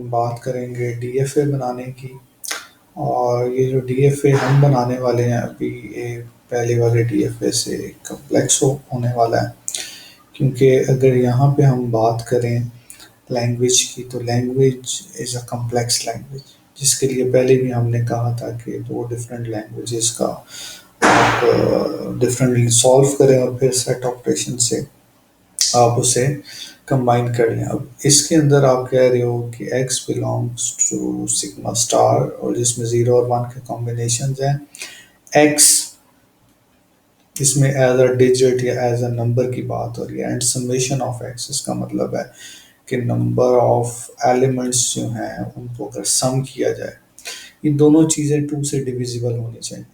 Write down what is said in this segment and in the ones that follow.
बात करेंगे डीएफए बनाने की। और ये जो डीएफए हम बनाने वाले हैं अभी, ये पहले वाले डीएफए से कम्प्लेक्स होने वाला है। क्योंकि अगर यहाँ पे हम बात करें लैंग्वेज की, तो language is a complex language, जिसके लिए पहले भी हमने कहा था कि दो डिफरेंट लैंग्वेजेस का आप डिफरेंटली सॉल्व करें और फिर सेट ऑपरेशन से आप उसे कंबाइन कर लें। अब इसके अंदर आप कह रहे हो कि x belongs to sigma star, और जिसमें 0 और 1 के कॉम्बिनेशन हैं। x इसमें एज अ डिजिट या एज अ नंबर की बात हो रही है, एंड समेशन ऑफ x, इसका मतलब है कि नंबर ऑफ एलिमेंट्स जो हैं उनको अगर सम किया जाए, ये दोनों चीज़ें 2 से डिविजिबल होनी चाहिए।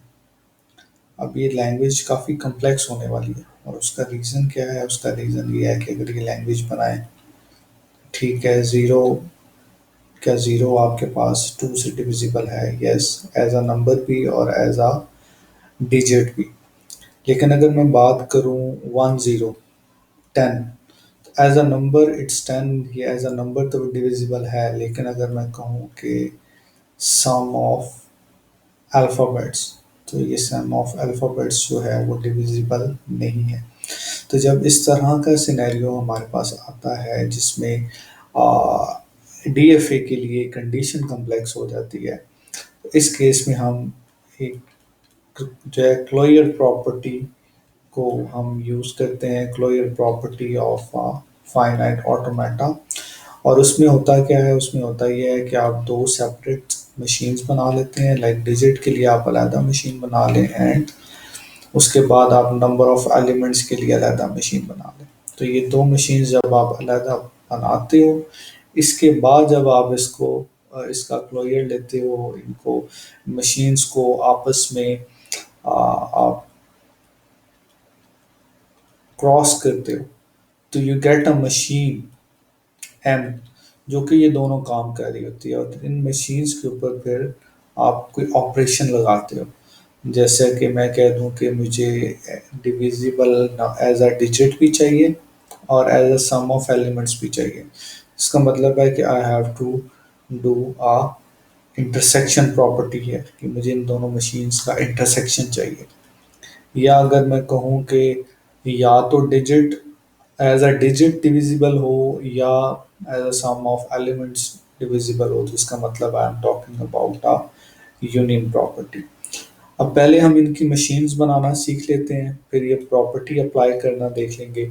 अब ये लैंग्वेज काफ़ी कम्प्लेक्स होने वाली है, और उसका रीज़न क्या है? उसका रीज़न ये है कि अगर ये लैंग्वेज बनाए, ठीक है, ज़ीरो, क्या ज़ीरो आपके पास 2 से डिविजिबल है? यस, एज अ नंबर भी और एज अ डिजिट भी। लेकिन अगर मैं बात करूँ 1 0 10, एज अ नंबर इट्स 10, ये एज अ नंबर तो डिविजिबल है, लेकिन अगर मैं कहूँ कि सम ऑफ अल्फ़ाबेट्स, तो ये सम ऑफ अल्फ़ाबेट्स जो है वो डिविजिबल नहीं है। तो जब इस तरह का सिनेरियो हमारे पास आता है जिसमें डीएफए के लिए कंडीशन कम्प्लेक्स हो जाती है, तो इस केस में हम एक जो है क्लोजर प्रॉपर्टी को हम यूज़ करते हैं, closure property of finite automata. और उसमें होता क्या है? उसमें होता ये है कि आप दो सेपरेट मशीन्स बना लेते हैं, लाइक डिजिट के लिए आप अलहदा मशीन बना लें, एंड उसके बाद आप नंबर ऑफ एलिमेंट्स के लिए अलहदा मशीन बना लें। तो ये दो मशीन जब आप अलहदा बनाते हो, इसके बाद जब आप इसका क्लोजर लेते हो, इनको मशीन्स को आपस में आप क्रॉस करते हो, तो you get a machine M, जो कि ये दोनों काम कर रही होती है। और इन मशीन्स के ऊपर फिर आप कोई ऑपरेशन लगाते हो, जैसे कि मैं कह दूं कि मुझे डिविजिबल एज अ डिजिट भी चाहिए और as a sum of elements भी चाहिए। इसका मतलब है कि I have to do a intersection property है, कि मुझे इन दोनों मशीन्स का इंटरसेक्शन चाहिए। या अगर मैं कहूँ कि या तो digit as a digit divisible हो, या as a sum of elements divisible हो, तो इसका मतलब I am talking about a union property. अब पहले हम इनकी मशीन्स बनाना सीख लेते हैं, फिर ये प्रॉपर्टी अप्लाई करना देख लेंगे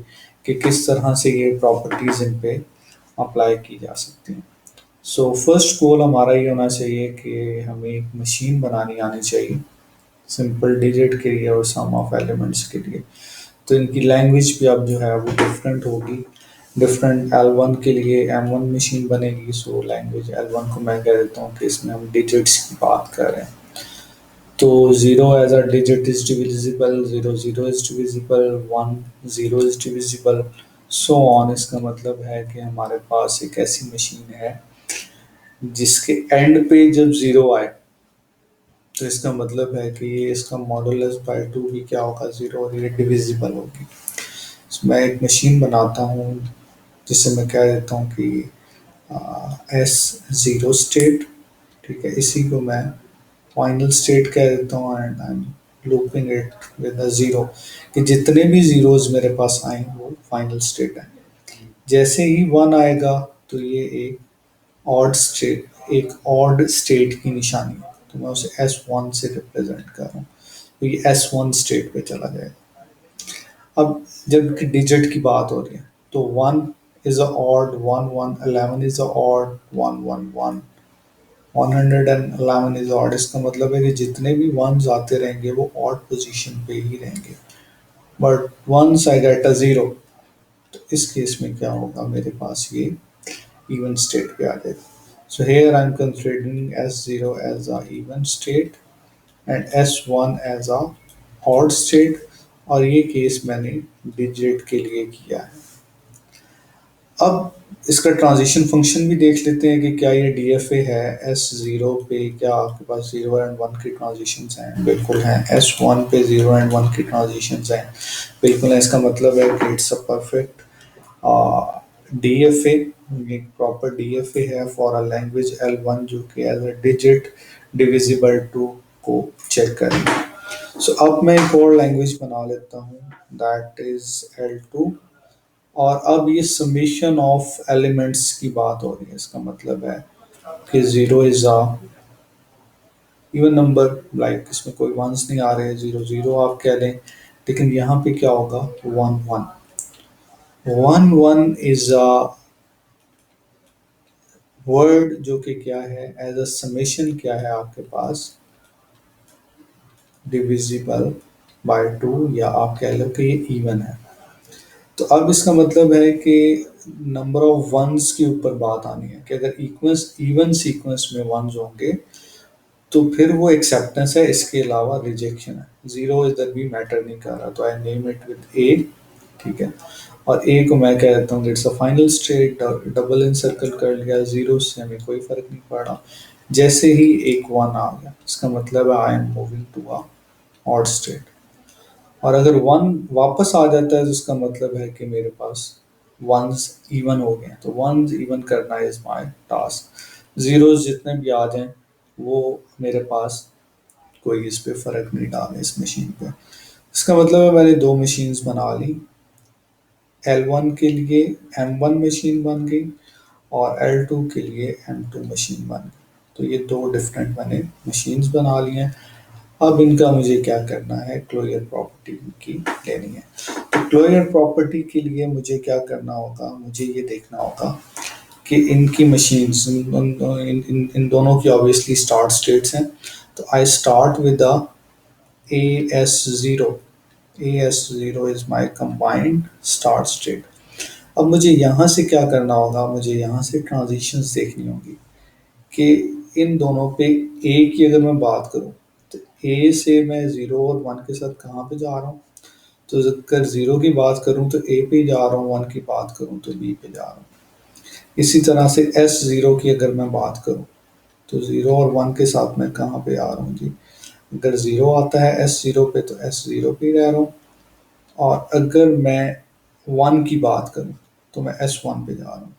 कि किस तरह से ये प्रॉपर्टीज इन पे अप्लाई की जा सकती हैं। सो फर्स्ट गोल हमारा ये होना चाहिए कि हमें एक मशीन बनानी आनी चाहिए, सिंपल डिजिट के लिए और सम ऑफ एलिमेंट्स के लिए। तो इनकी लैंग्वेज भी अब जो है वो डिफरेंट होगी। डिफरेंट L1 के लिए M1 मशीन बनेगी, सो लैंग्वेज L1 को मैं कह देता हूँ कि इसमें हम डिजिट्स की बात कर रहे हैं। तो 0 as a digit is divisible, 0 0 is divisible, 1 0 is divisible, so on. इसका मतलब है कि हमारे पास एक ऐसी मशीन है जिसके एंड पे जब 0 आए, तो इसका मतलब है कि ये इसका मॉडुलस बाय 2 भी क्या होगा? 0, और ये डिविजिबल होगी। So, मैं एक मशीन बनाता हूँ जिसे मैं कह देता हूँ कि S0 स्टेट, ठीक है, इसी को मैं फाइनल स्टेट कह देता हूँ, and I am looping it with a zero, कि जितने भी ज़ीरोज़ मेरे पास आए वो फाइनल स्टेट है। जैसे ही 1 आएगा, तो ये एक ऑड स्टेट की निशानी है, तो मैं उसे S1 से रिप्रेजेंट कर रहा हूँ, तो ये S1 स्टेट पे चला जाएगा। अब जब डिजिट की बात हो रही है, तो 1 is a odd, 1 1, 11 is a odd, 1 1 1, 111 is odd. इसका मतलब है कि जितने भी वंस आते रहेंगे वो ऑड पोजीशन पे ही रहेंगे। But once I get a zero, तो इस केस में क्या होगा? मेरे पास ये इवन स्टेट पे आ जाएगा। So here I'm considering S0 as a even state and S1 as a odd state, और ये केस मैंने डिजिट के लिए किया है। अब इसका ट्रांजिशन फंक्शन भी देख लेते हैं कि क्या ये डीएफए है। S0 पे क्या आपके पास 0 और 1 की ट्रांजिशंस हैं? बिल्कुल हैं। S1 पे 0 और 1 की ट्रांजिशंस हैं? बिल्कुल है। इसका मतलब है कि इट्स अ परफेक्ट डीएफए एक प्रॉपर डीएफए है फॉर अ लैंग्वेज L1 जो कि as a digit divisible two को चेक करेंगे। सो अब मैं एक और लैंग्वेज बना लेता हूँ दैट इज L2। और अब ये समेशन ऑफ एलिमेंट्स की बात हो रही है। इसका मतलब है कि zero is a even number, like इसमें कोई वंस नहीं आ रहे हैं, जीरो जीरो आप कह लें, लेकिन यहाँ पे क्या होगा, one one. One one is a word जो कि क्या है, एज अ समेशन क्या है आपके पास, डिविजिबल बाय टू, या आप कह लो कि ये इवन है। तो अब इसका मतलब है कि नंबर ऑफ वंस के ऊपर बात आनी है कि अगर इक्वल्स इवन सीक्वेंस में वंस होंगे तो फिर वो एक्सेप्टेंस है, इसके अलावा रिजेक्शन है। जीरो इधर भी मैटर नहीं कर रहा, तो आई नेम इट विद ए। ठीक है, और ए को मैं कह देता हूँ it's a final state, double in circle कर लिया, जीरो से हमें कोई फर्क नहीं पड़ा। जैसे ही एक वन आ गया, इसका मतलब है I am moving to a odd state. और अगर वन वापस आ जाता है तो इसका मतलब है कि मेरे पास वंस इवन हो गए, तो वंस इवन करना इज माय टास्क। जीरोस जितने भी आ जाएं वो मेरे पास कोई इस पे फर्क नहीं डाले इस मशीन पे। इसका मतलब है मैंने दो मशीन्स बना ली। L1 के लिए M1 मशीन बन गई और L2 के लिए M2 मशीन बन गई। तो ये दो डिफरेंट मैंने मशीन्स बना ली हैं। अब इनका मुझे क्या करना है, क्लोजर प्रॉपर्टी की लेनी है। तो क्लोजर प्रॉपर्टी के लिए मुझे क्या करना होगा, मुझे ये देखना होगा कि इनकी मशीन्स इन दोनों की ऑब्वियसली स्टार्ट स्टेट्स हैं। तो I start with the AS0। AS0 is my combined start state. अब मुझे यहाँ से क्या करना होगा, मुझे यहाँ से ट्रांजिशंस देखनी होगी कि इन दोनों पे ए की अगर मैं बात करूँ तो ए से मैं ज़ीरो और वन के साथ कहाँ पे जा रहा हूँ। तो अगर ज़ीरो की बात करूँ तो ए पे जा रहा हूँ, वन की बात करूँ तो बी पे जा रहा हूँ। इसी तरह से S0 की अगर मैं बात करूँ तो ज़ीरो और वन के साथ मैं कहाँ पे आ रहा हूँ जी। अगर ज़ीरो आता है S0 पे तो S0 पे ही रह रहा हूँ। और अगर मैं वन की बात करूँ तो मैं S1 पे जा रहा हूँ।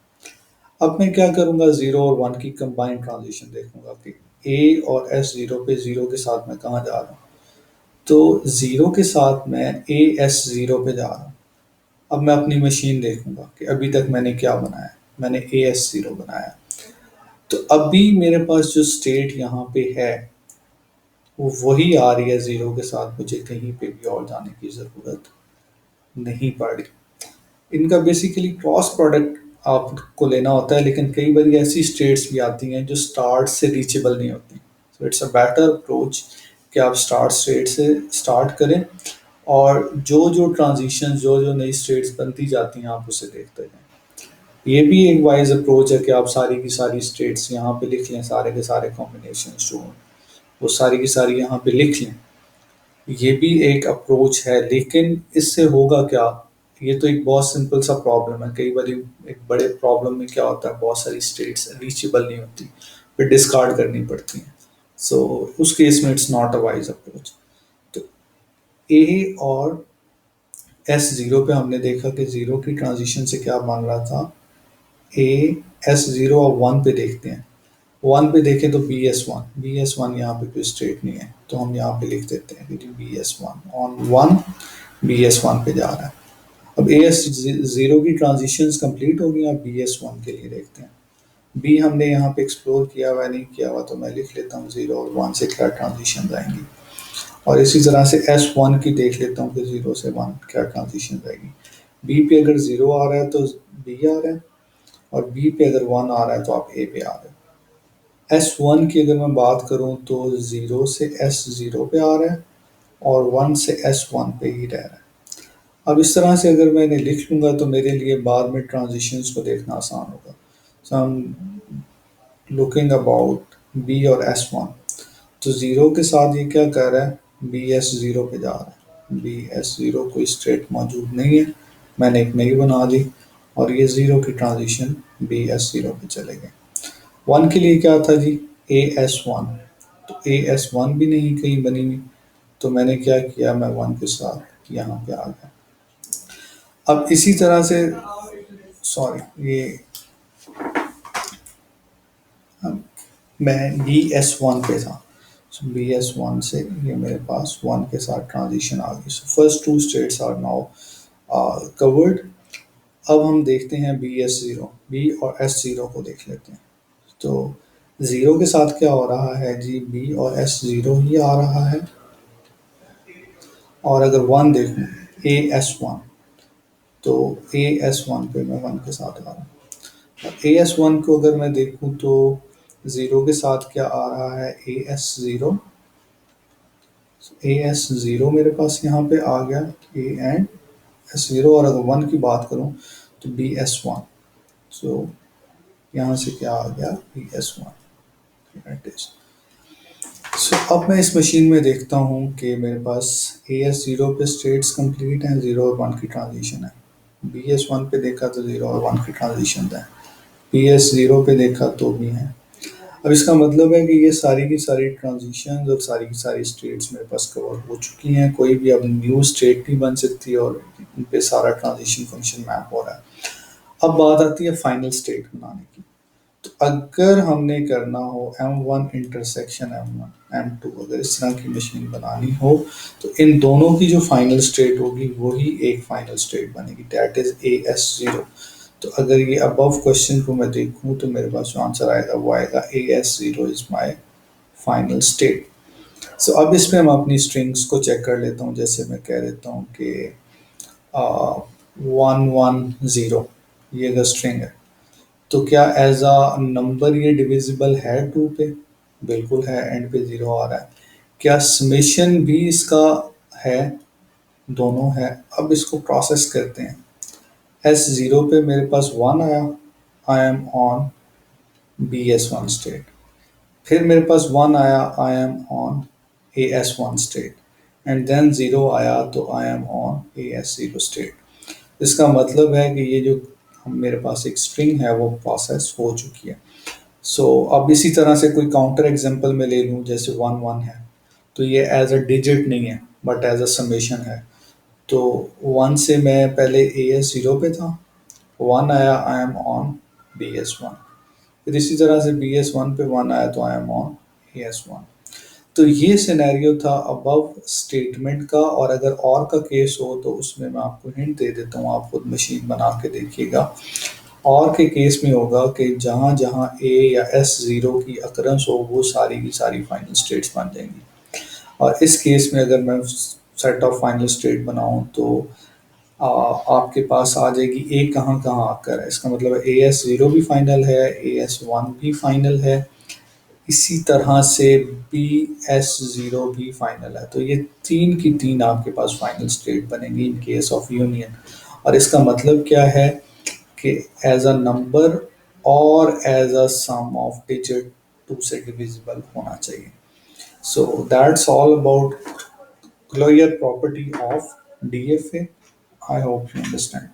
अब मैं क्या करूँगा, ज़ीरो और वन की कंबाइंड ट्रांजिशन देखूंगा कि ए और S0 पे, ज़ीरो के साथ मैं कहाँ जा रहा हूँ। तो ज़ीरो के साथ मैं AS0 पे जा रहा हूँ। अब मैं अपनी मशीन देखूंगा कि अभी तक मैंने क्या बनाया, मैंने AS0 बनाया। तो अभी मेरे पास जो स्टेट यहाँ पे है वो वही आ रही है ज़ीरो के साथ, मुझे कहीं पे भी और जाने की ज़रूरत नहीं पड़ी। इनका बेसिकली क्रॉस प्रोडक्ट आपको लेना होता है, लेकिन कई बार ऐसी स्टेट्स भी आती हैं जो स्टार्ट से रीचेबल नहीं होती। So it's a better approach कि आप स्टार्ट स्टेट से स्टार्ट करें और जो जो ट्रांजिशन, जो जो नई स्टेट्स बनती जाती हैं आप उसे देखते जाएं। ये भी एक वाइज अप्रोच है कि आप सारी की सारी स्टेट्स यहाँ पे लिख लें, सारे के सारे कॉम्बिनेशन जो हैं वो सारी की सारी यहाँ पे लिख लें। ये भी एक अप्रोच है, लेकिन इससे होगा क्या, ये तो एक बहुत सिंपल सा प्रॉब्लम है। कई बार एक बड़े प्रॉब्लम में क्या होता है, बहुत सारी स्टेट्स रीचेबल नहीं होती, फिर डिस्कार्ड करनी पड़ती हैं। सो उस केस में it's not a wise approach. तो ए और S0 पे हमने देखा कि जीरो की ट्रांजिशन से क्या बन रहा था, ए S0 और वन पे देखते हैं। वन पे देखें तो बी एस वन यहाँ पे कोई स्टेट नहीं है, तो हम यहाँ पे लिख देते हैं कि BS1 ऑन वन, BS1 पे जा रहा है। अब AS0 की ट्रांजिशंस कंप्लीट हो गई, अब BS1 के लिए देखते हैं। बी हमने यहाँ पे एक्सप्लोर किया हुआ नहीं किया हुआ, तो मैं लिख लेता हूँ ज़ीरो और वन से क्या ट्रांजिशन आएंगी। और इसी तरह से S1 की देख लेता हूँ कि ज़ीरो से वन क्या ट्रांजिशन आएगी। बी पे अगर ज़ीरो आ रहा है तो बी आ रहा है, और बी पे अगर वन आ रहा है तो आप ए पे आ रहे हो। S1 की अगर मैं बात करूँ तो ज़ीरो से S0 पे आ रहा है और वन से S1 पे ही रह रहा है। अब इस तरह से अगर मैं इन्हें लिख लूँगा तो मेरे लिए बाद में ट्रांजिशंस को देखना आसान होगा। So I am looking about B और S1। तो ज़ीरो के साथ ये क्या कर रहा है, BS0 पे जा रहा है। BS0 कोई स्टेट मौजूद नहीं है, मैंने एक नई बना दी, और ये ज़ीरो की ट्रांजिशन BS0 पे चले गए। वन के लिए क्या था जी, AS1। तो AS1 भी नहीं कहीं बनी हुई, तो मैंने क्या किया, मैं वन के साथ यहाँ पे आ गया। अब इसी तरह से, सॉरी, ये मैं बी एस वन पे था। सो बी एस वन से ये मेरे पास वन के साथ ट्रांजिशन आ गई। So first two states are now covered. अब हम देखते हैं बी एस ज़ीरो, बी और एस ज़ीरो को देख लेते हैं। तो ज़ीरो के साथ क्या हो रहा है जी, बी और एस ज़ीरो ही आ रहा है। और अगर वन देखूँ, ए एस वन, तो ए एस वन पे मैं वन के साथ आ रहा हूँ। ए एस वन को अगर मैं देखूँ तो ज़ीरो के साथ क्या आ रहा है, ए एस ज़ीरो। ए एस ज़ीरो मेरे पास यहाँ पे आ गया, ए एंड एस ज़ीरो। और अगर वन की बात करूँ तो बी एस वन। सो यहाँ से क्या आ गया, बी एस वन। सो अब मैं इस मशीन में देखता हूँ कि मेरे पास ए एस ज़ीरो पे स्टेट्स कंप्लीट हैं, ज़ीरो और वन की ट्रांजिशन है। बी एस वन पे देखा तो ज़ीरो और वन की ट्रांजिशन है। पी एस ज़ीरो पे देखा तो भी है। अब इसका मतलब है कि ये सारी की सारी ट्रांजिशंस और सारी की सारी स्टेट्स मेरे पास कवर हो चुकी हैं। कोई भी अब न्यू स्टेट नहीं बन सकती और इन पे सारा ट्रांजिशन फंक्शन मैप हो रहा है। अब बात आती है फाइनल स्टेट बनाने की। तो अगर हमने करना हो M one intersection M one M two, अगर इस तरह की मशीन बनानी हो तो इन दोनों की जो फाइनल स्टेट होगी वही एक फाइनल स्टेट बनेगी, that is a S zero. तो अगर ये अबव क्वेश्चन को मैं देखूं तो मेरे पास जो आंसर आएगा वो आएगा A S zero is my final state. So अब इसमें हम अपनी स्ट्रिंग्स को चेक कर लेता हूँ। जैसे मैं कह देता हूँ कि वन वन ज़ीरो, ये अगर स्ट्रिंग है तो क्या एज अ नंबर ये डिविजिबल है टू पे? बिल्कुल है, एंड पे ज़ीरो आ रहा है। क्या समेशन भी इसका है? दोनों है। अब इसको प्रोसेस करते हैं। एस ज़ीरो पे मेरे पास वन आया, I am on B S one state. फिर मेरे पास वन आया, I am on A S one state. And then zero आया तो I am on A S zero state. इसका मतलब है कि ये जो मेरे पास एक स्ट्रिंग है वो प्रोसेस हो चुकी है। सो अब इसी तरह से कोई काउंटर एग्जांपल में ले लूँ, जैसे वन वन है तो ये एज अ डिजिट नहीं है बट एज अ समेशन है। तो वन से मैं पहले ए एस ज़ीरो पे था, वन आया, I am on B S one. फिर इसी तरह से बी एस वन पे वन आया तो I am on A S one. तो ये सिनेरियो था अबव स्टेटमेंट का। और अगर और का केस हो तो उसमें मैं आपको हिंट दे देता हूँ, आप खुद मशीन बना के देखिएगा। और के केस में होगा कि जहाँ जहाँ ए या एस ज़ीरो की अकरेंस हो वो सारी की सारी फाइनल स्टेट्स बन जाएंगी। और इस केस में अगर मैं सेट ऑफ फाइनल स्टेट बनाऊँ तो आपके पास आ जाएगी ए कहाँ कहाँ आकर है। इसका मतलब है ए एस ज़ीरो भी फाइनल है, ए एस वन भी फाइनल है, इसी तरह से बी एस ज़ीरो भी फाइनल है। तो ये तीन की तीन आपके पास फाइनल स्टेट बनेंगी इन केस ऑफ यूनियन। और इसका मतलब क्या है कि एज अ नंबर और as a sum of digit two से डिविजिबल होना चाहिए। So that's all about closure property of DFA. I hope you understand.